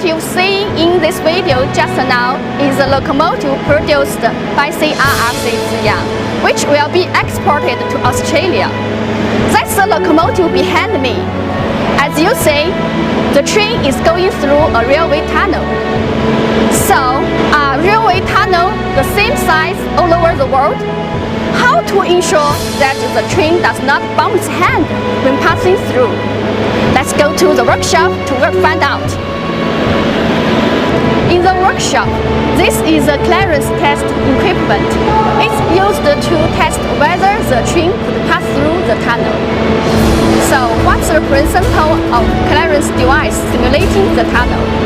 locomotive seen in this video just now is a locomotive produced by CRRC Ziyang, which will be exported to Australia. That's the locomotive behind me. As you see, the train is going through a railway tunnel. So, are railway tunnels the same size all over the world? How to ensure that the train does not bump its hand when passing through? Let's go to the workshop to find out. In the workshop, this is a clearance test equipment. It's used to test whether the train could pass through the tunnel. So, what's the principle of clearance device simulating the tunnel?